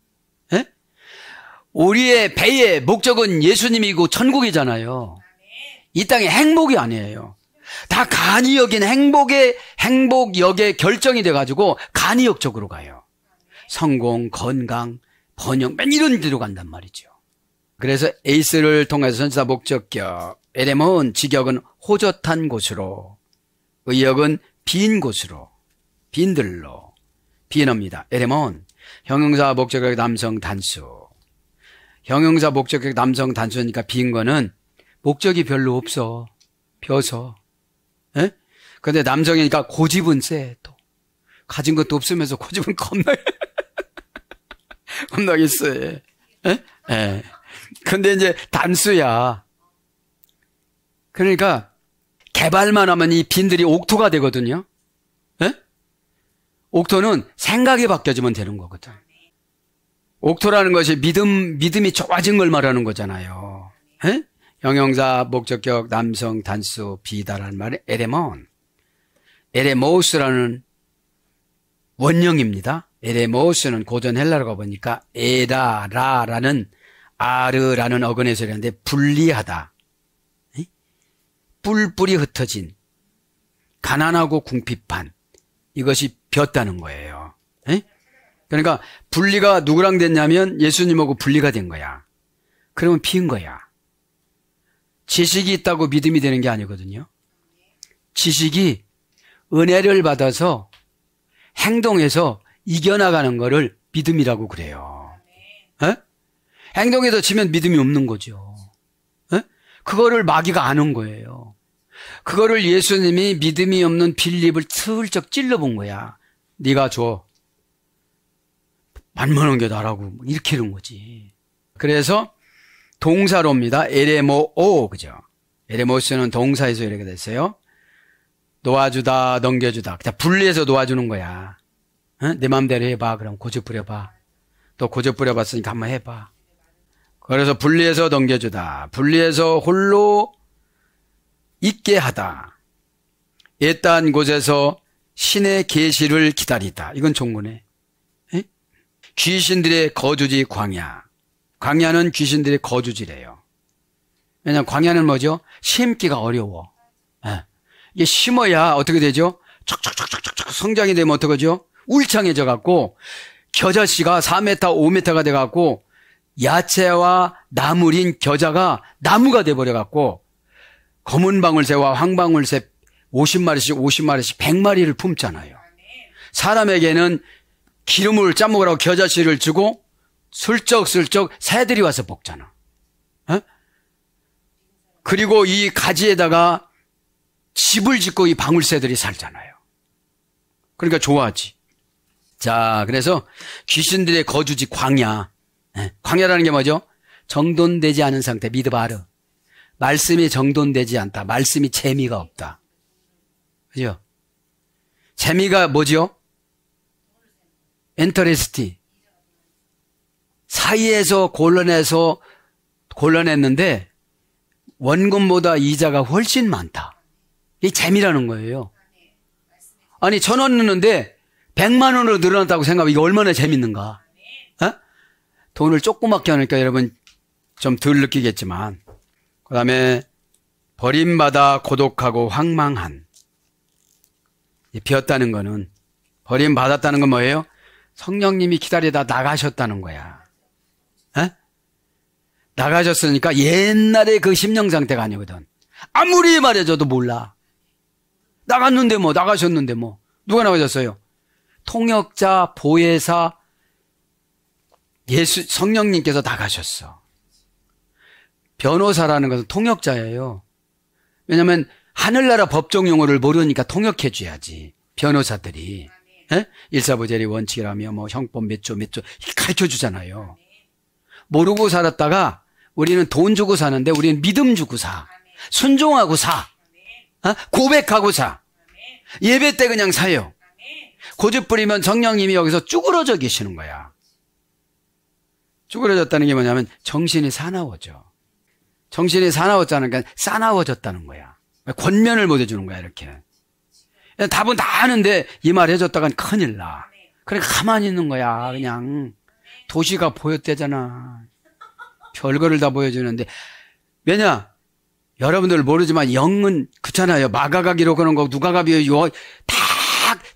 우리의 배의 목적은 예수님이고 천국이잖아요. 이 땅의 행복이 아니에요. 다 간이역인 행복역에 결정이 돼가지고 간이역 쪽으로 가요. 성공, 건강, 번영, 맨 이런 데로 간단 말이죠. 그래서 에이스를 통해서 전치사 목적격, 에레몬 직역은 호젓한 곳으로, 의역은 빈 곳으로, 빈들로, 빈어입니다. 에레몬, 형용사 목적격 남성 단수. 형용사 목적격 남성 단수니까 빈 거는 목적이 별로 없어. 벼서. 근데 남성이니까 고집은 세, 또. 가진 것도 없으면서 고집은 겁나게 세. 근데 이제 단수야. 그러니까 개발만 하면 이 빈들이 옥토가 되거든요. 옥토는 생각이 바뀌어지면 되는 거거든. 옥토라는 것이 믿음이 좋아진 걸 말하는 거잖아요. 형용사, 목적격, 남성, 단수, 비다라는 말이 에레몬. 에레모스라는 원형입니다. 에레모스는 고전 헬라어가 보니까 에라라라는 아르라는 어근에서 이랬는데 분리하다. 뿔뿔이 흩어진 가난하고 궁핍한 이것이 비었다는 거예요. 그러니까 분리가 누구랑 됐냐면 예수님하고 분리가 된 거야. 그러면 비은 거야. 지식이 있다고 믿음이 되는 게 아니거든요. 지식이 은혜를 받아서 행동해서 이겨나가는 거를 믿음이라고 그래요. 행동에서 지면 믿음이 없는 거죠. 그거를 마귀가 아는 거예요. 그거를 예수님이 믿음이 없는 빌립을 슬쩍 찔러본 거야. 네가 줘. 만만한 게 나라고 이렇게 이런 거지. 그래서 동사로입니다. 에레모오, 그죠? 에레모스는 동사에서 이렇게 됐어요. 놓아주다, 넘겨주다. 그냥 분리해서 놓아주는 거야. 내 마음대로 해봐. 그럼 고집 부려봐. 또 고집 부려봤으니까 한번 해봐. 그래서 분리해서 넘겨주다. 분리해서 홀로 있게 하다. 애딴 곳에서 신의 계시를 기다리다. 이건 종문에. 귀신들의 거주지 광야. 광야는 귀신들의 거주지래요. 왜냐하면 광야는 뭐죠? 심기가 어려워. 이게 심어야 어떻게 되죠? 척척척척척 성장이 되면 어떡하죠? 울창해져 갖고 겨자씨가 4m, 5m가 돼 갖고 야채와 나물인 겨자가 나무가 돼 버려 갖고 검은 방울새와 황방울새 50마리씩 50마리씩 100마리를 품잖아요. 사람에게는 기름을 짜먹으라고 겨자씨를 주고 슬쩍슬쩍 새들이 와서 먹잖아. 그리고 이 가지에다가 집을 짓고 이 방울새들이 살잖아요. 그러니까 좋아하지. 자, 그래서 귀신들의 거주지 광야. 광야라는 게 뭐죠? 정돈되지 않은 상태, 미드바르. 말씀이 정돈되지 않다. 말씀이 재미가 없다. 그죠? 재미가 뭐죠? 엔터레스티. 사이에서 곤란했는데 원금보다 이자가 훨씬 많다. 이게 재미라는 거예요. 아니 1,000원 넣는데 100만 원으로 늘어났다고 생각하면 이게 얼마나 재밌는가. 돈을 조그맣게 하니까 여러분 좀 덜 느끼겠지만, 그 다음에 버림받아 고독하고 황망한. 비었다는 거는, 버림받았다는 건 뭐예요? 성령님이 기다리다 나가셨다는 거야. 나가셨으니까 옛날에 그 심령 상태가 아니거든. 아무리 말해줘도 몰라. 나갔는데 뭐, 나가셨는데 뭐. 누가 나가셨어요? 통역자, 보혜사, 성령님께서 나가셨어. 변호사라는 것은 통역자예요. 왜냐하면 하늘나라 법정 용어를 모르니까 통역해줘야지. 변호사들이. 일사부재리 원칙이라며 뭐 형법 몇 조 가르쳐주잖아요. 모르고 살았다가 우리는 돈 주고 사는데 우리는 믿음 주고 사. 순종하고 사. 고백하고 사. 예배 때 그냥 사요. 고집 부리면 성령님이 여기서 쭈그러져 계시는 거야. 쭈그러졌다는 게 뭐냐면 정신이 사나워져. 정신이 사나웠다는 게 싸나워졌다는 거야. 권면을 못 해주는 거야, 이렇게. 답은 다 아는데 이 말 해줬다간 큰일 나. 그러니까 가만히 있는 거야, 그냥. 도시가 보였대잖아. 별거를 다 보여주는데. 왜냐? 여러분들 모르지만 영은 그렇잖아요. 마가가 기록하는 거, 누가가 비유, 다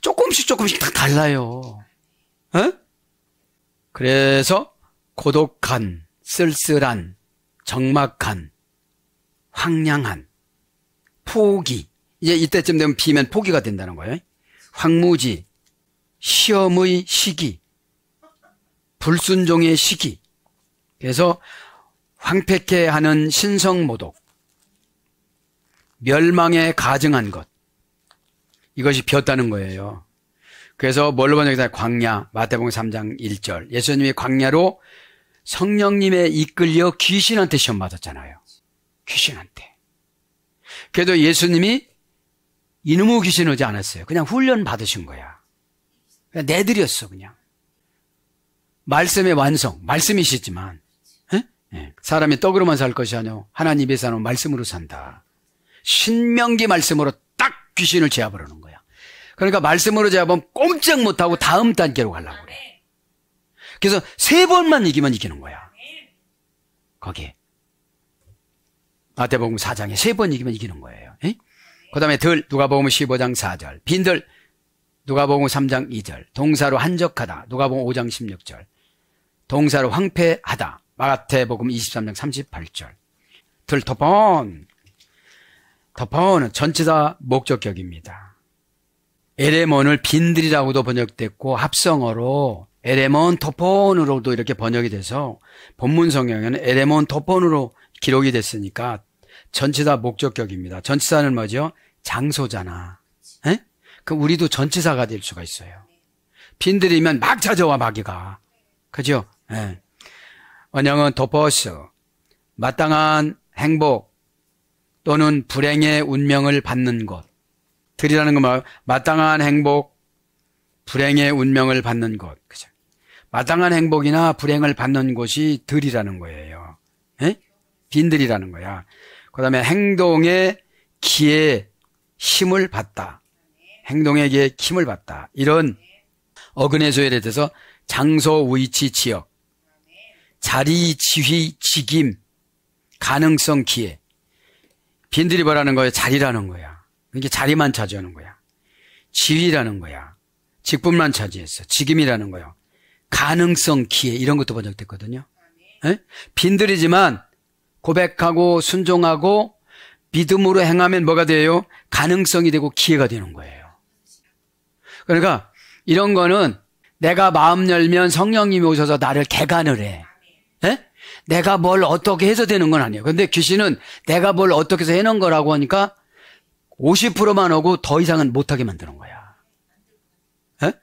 조금씩 다 달라요. 그래서 고독한, 쓸쓸한, 적막한, 황량한, 포기. 이제 이때쯤 되면 비면 포기가 된다는 거예요. 황무지, 시험의 시기, 불순종의 시기. 그래서 황폐케 하는 신성모독, 멸망에 가증한 것. 이것이 비었다는 거예요. 그래서 뭘로 번역해서 광야, 마태복음 3장 1절. 예수님이 광야로 성령님에 이끌려 귀신한테 시험 받았잖아요. 귀신한테. 그래도 예수님이 이놈의 귀신 오지 않았어요. 그냥 훈련 받으신 거야. 그냥 내드렸어, 그냥. 말씀의 완성, 말씀이시지만, 사람이 떡으로만 살 것이 아니오 하나님 입에 사는 말씀으로 산다. 신명기 말씀으로 딱 귀신을 제압을 하는 거야. 그러니까 말씀으로 잡으면 꼼짝 못하고 다음 단계로 가려고 그래. 그래서 3번만 이기면 이기는 거야. 거기에. 마태복음 4장에 3번 이기면 이기는 거예요. 그 다음에 누가복음 15장 4절. 빈들 누가복음 3장 2절. 동사로 한적하다. 누가복음 5장 16절. 동사로 황폐하다. 마태복음 23장 38절. 터폰은 전치사 목적격입니다. 에레몬을 빈들이라고도 번역됐고 합성어로 에레몬 토폰으로도 이렇게 번역이 돼서 본문 성경에는 에레몬 토폰으로 기록이 됐으니까 전치사 목적격입니다. 전치사는 뭐죠? 장소잖아. 에? 그럼 우리도 전치사가 될 수가 있어요. 빈들이면 막 찾아와 마귀가. 그죠? 예. 원형은 토포스, 마땅한 행복 또는 불행의 운명을 받는 곳. 들이라는 건 뭐, 마땅한 행복, 불행의 운명을 받는 곳. 그죠? 마땅한 행복이나 불행을 받는 곳이 들이라는 거예요. 에? 빈들이라는 거야. 그 다음에 행동의 기에 힘을 받다. 행동의 기에 힘을 받다. 이런 어근의 소열에 대해서 장소, 위치, 지역, 자리, 지휘, 직임, 가능성, 기회. 빈들이 뭐라는 거예요? 자리라는 거야. 이게 자리만 차지하는 거야. 지휘라는 거야. 직분만 차지했어. 직임이라는 거야. 가능성, 기회 이런 것도 번역됐거든요. 에? 빈들이지만 고백하고 순종하고 믿음으로 행하면 뭐가 돼요? 가능성이 되고 기회가 되는 거예요. 그러니까 이런 거는 내가 마음 열면 성령님이 오셔서 나를 개간을 해. 에? 내가 뭘 어떻게 해서 되는 건 아니에요. 근데 귀신은 내가 뭘 어떻게 해서 해놓은 거라고 하니까 50%만 오고 더 이상은 못하게 만드는 거야. 에?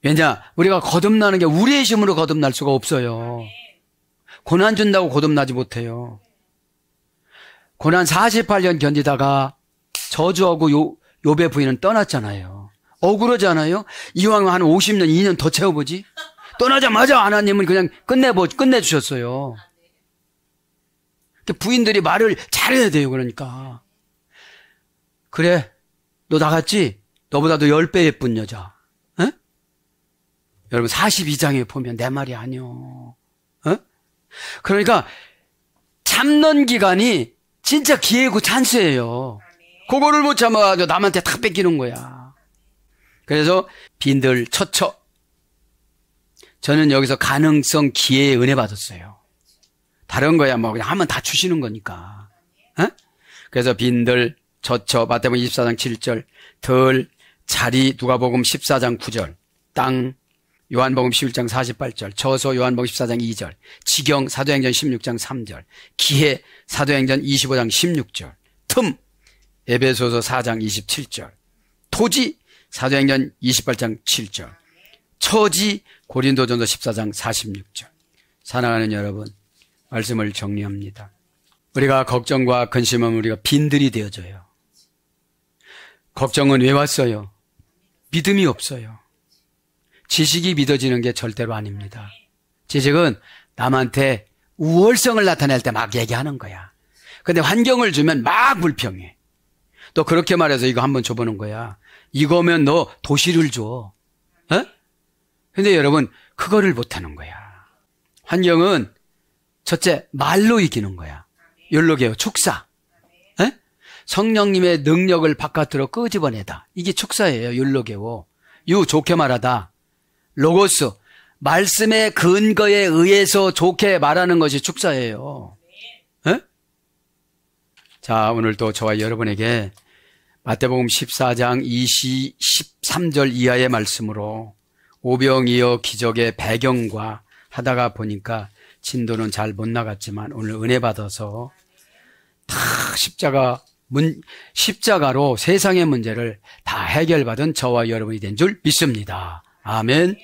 왜냐? 우리가 거듭나는 게 우리의 힘으로 거듭날 수가 없어요. 고난 준다고 거듭나지 못해요. 고난 48년 견디다가 저주하고 욥의 부인은 떠났잖아요. 억울하잖아요. 이왕 한 50년, 2년 더 채워보지. 떠나자마자 하나님은 그냥 끝내주셨어요. 부인들이 말을 잘해야 돼요. 그러니까. 그래, 너 나갔지? 너보다도 10배 예쁜 여자. 에? 여러분 42장에 보면 내 말이 아니요. 에? 그러니까 참는 기간이 진짜 기회고 찬스예요. 그거를 못 참아가지고 남한테 다 뺏기는 거야. 그래서 빈들 처처. 저는 여기서 가능성 기회에 은혜 받았어요. 다른 거야 뭐 그냥 하면 다 주시는 거니까. 에? 그래서 빈들 처처 마태복음 24장 7절 자리 누가복음 14장 9절 땅 요한복음 11장 48절 저서 요한복음 14장 2절 지경 사도행전 16장 3절 기회 사도행전 25장 16절 틈 에베소서 4장 27절 토지 사도행전 28장 7절 처지 고린도전서 14장 46절. 사랑하는 여러분, 말씀을 정리합니다. 우리가 걱정과 근심하면 우리가 빈들이 되어져요. 걱정은 왜 왔어요? 믿음이 없어요. 지식이 믿어지는 게 절대로 아닙니다. 지식은 남한테 우월성을 나타낼 때 막 얘기하는 거야. 근데 환경을 주면 막 불평해. 또 그렇게 말해서 이거 한번 줘보는 거야. 이거면 너 도시를 줘. 어? 근데 여러분 그거를 못하는 거야. 환경은 첫째 말로 이기는 거야. 욜로게요. 축사. 에? 성령님의 능력을 바깥으로 끄집어내다. 이게 축사예요. 욜로게요. 좋게 말하다. 로고스. 말씀의 근거에 의해서 좋게 말하는 것이 축사예요. 에? 자, 오늘 또 저와 여러분에게 마태복음 14장 13절 이하의 말씀으로 오병이어 기적의 배경과 하다가 보니까 진도는 잘 못 나갔지만 오늘 은혜 받아서 다 십자가로 세상의 문제를 다 해결받은 저와 여러분이 된 줄 믿습니다. 아멘.